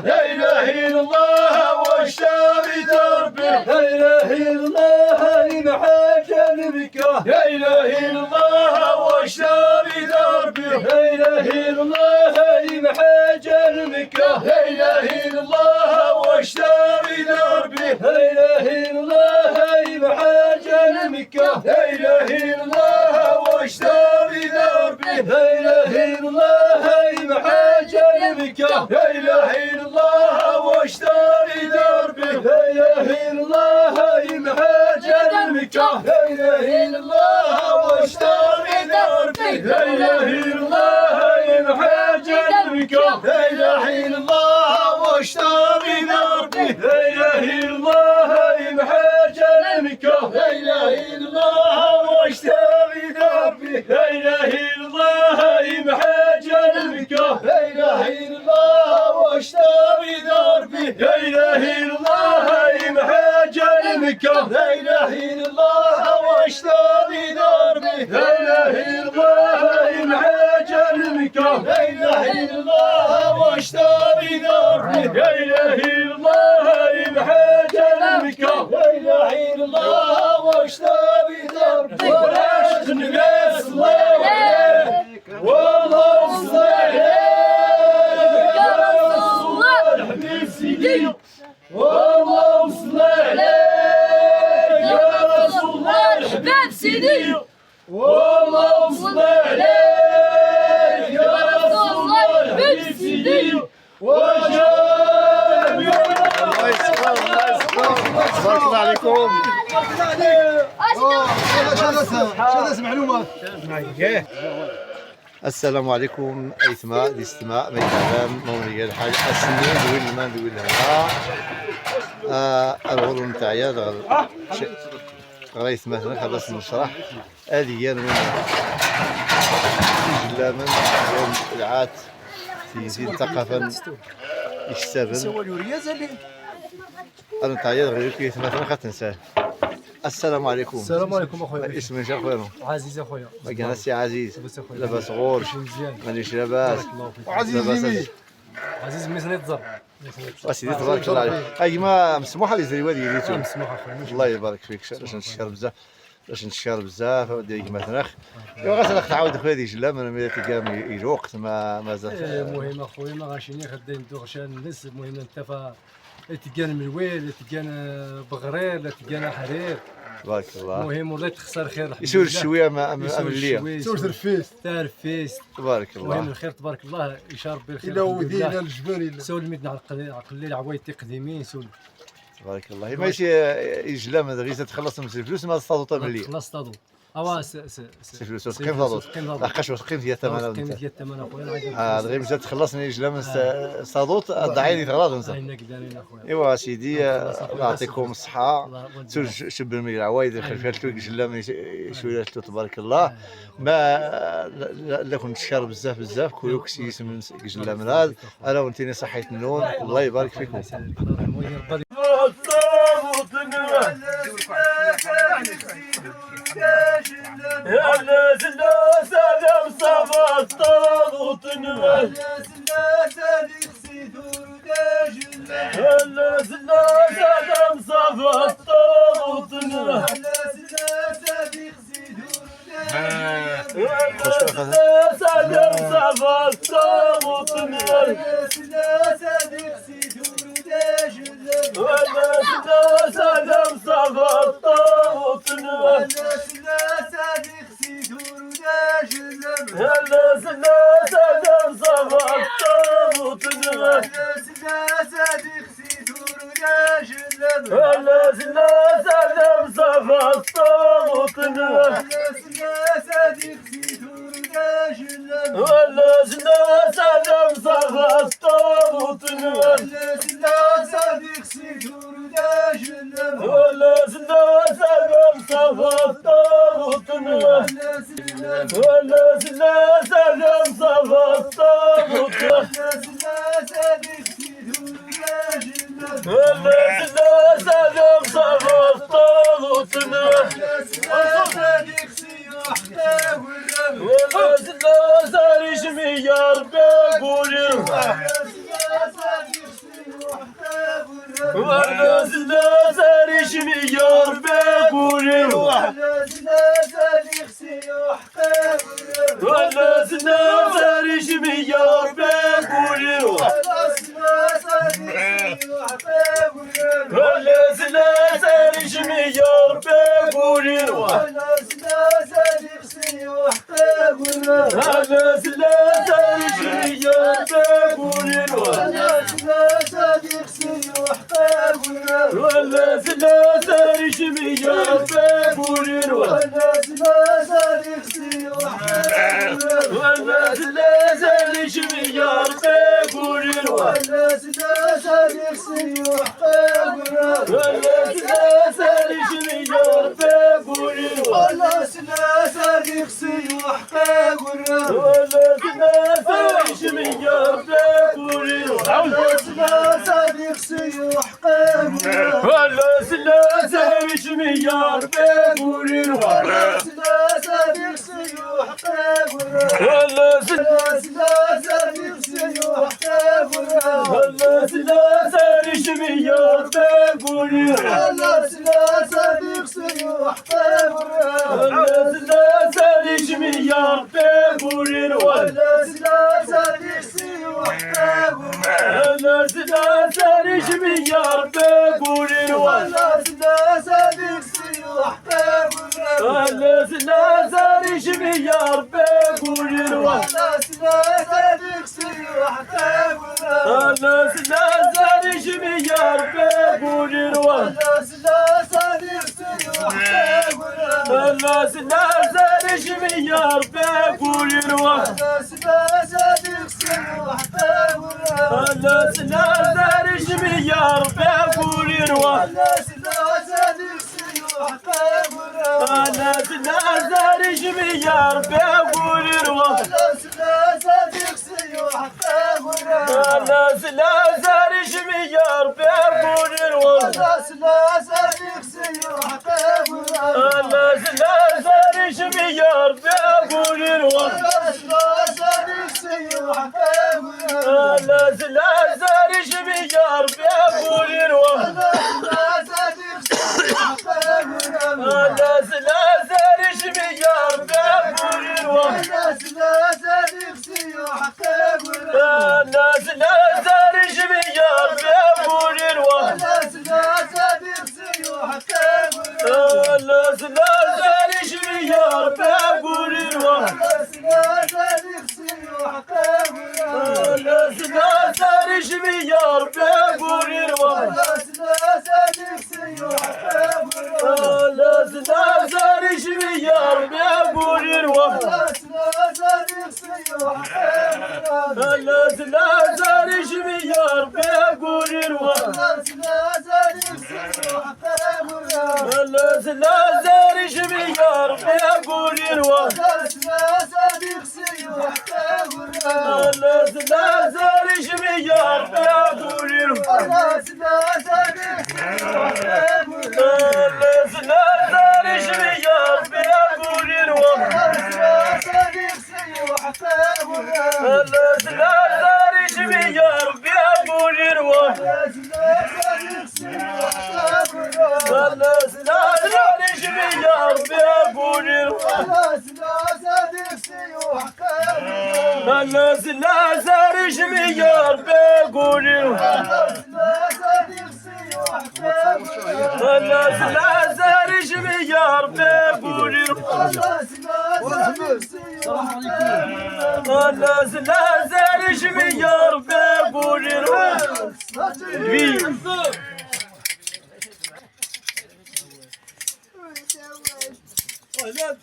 لا إله إلا الله واشتري دربي لا إله إلا الله محاج المكة لا إله إلا الله واشتري دربي لا إله إلا الله محاج المكة لا إله إلا الله واشتري دربي لا إله إلا الله محاج المكة لا إله إلا الله واشتري دربي لا إله إلا الله محاج المكة لا إله إلا الله واشتري دربي لا إله إلا الله محاج المكة لا إله إلا الله واشتري دربي لا إله إلا الله محاج المكة لا إله إلا الله واشتري دربي لا إله إلا الله محاج المكة لا إله إلا الله واشتري دربي لا إله إلا الله محاج المكة لا إله إلا الله واشتري دربي لا إله إلا الله محاج المكة لا إله إلا الله واشتري دربي لا إله إلا الله محاج المكة لا إله إلا الله واشتري دربي لا إله إلا الله محاج المكة لا إله إلا الله واشتري دربي ولاش الناس الله عليك والله صل عليك يا رسول الله الحبيب سيدي والله صل عليك يا رسول الله الحبيب سيدي والله صل عليك يا رسول الله الحبيب سيدي وجاب يا بارك الله عليكم. شادس معلومات السلام عليكم ايتما الاستماع ما يتعلم مونيا الحاج السنين دوين ما دوين لها الغرور نتاعيا غريت مثلا خلاص نشرح هذه هي من جلاما يوم العات في الثقافه يشتغل انا نتاعيا غير كيف مثلا خاطنساه. السلام عليكم. السلام عليكم اخويا. اسمك اخويا؟ عزيز اخويا. باقي سي عزيز. لاباس اخويا. لاباس غور. مزيان. مانيش لاباس. وعزيز لاباس ميمي. عزيز ميزان الضر. اسيدي تبارك الله عليك. هاي ما مسموحه لي زي وادي ريتو. مسموح اخويا. الله يبارك فيك باش نتشكر بزاف باش نتشكر بزاف ودي مثلا ايوا غاسل تعاود خويا ديك جلا من تلقى يجي وقت ما زال. المهم اخويا ما غاشيني خدام دوغشان الناس المهم انت تلقانا ملويل تلقانا بغرير تلقانا حرير تبارك الله. المهم والله تخسر خير يسول شويه ما الليل. سور رفيس تاع رفيس. تبارك المهم الله. الخير تبارك الله يشار بالخير. الى ودينا الجبال سول ميدنا على قليل عوايد قديمين سول. تبارك الله ما يجلا من غير تخلص من الفلوس ما تصادوا من الليل. خلاص طادو اوا الفلوس تقيم ضادو لحقاش واش تقيم فيها الثمن قيمة ديال الثمن اخويا. غير مشات تخلصني يجلا من صادوت ضعيني تغراض انت. هنا كدارين اخويا. ايوا سيدي الله يعطيكم الصحة. شب من العوايد خلفها تلوك جلا شويه تبارك الله. ما لا كنت شكر بزاف كلوك سيس من جلا من هذا انا وانتيني صحيت النون الله يبارك فيكم. يا زلا سلام صفا الطاغوت نمل يا زلا سلام صفا الطاغوت نمل سلام صفا الطاغوت نمل سلام صفا الطاغوت نمل هلا سلا سلام صفا الطاغوت نمل هلا سلا سلام صفا الطاغوت نمل هلا سلا سلام صفا الطاغوت نمل ولا زلا سلام صفا الطاغوت نمل ولا زلا سلام صفا الطاغوت ولا زلا سلام صفا الطاغوت ولا زلا ساري شمي يا ربي قولي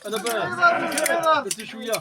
انا بقى شويه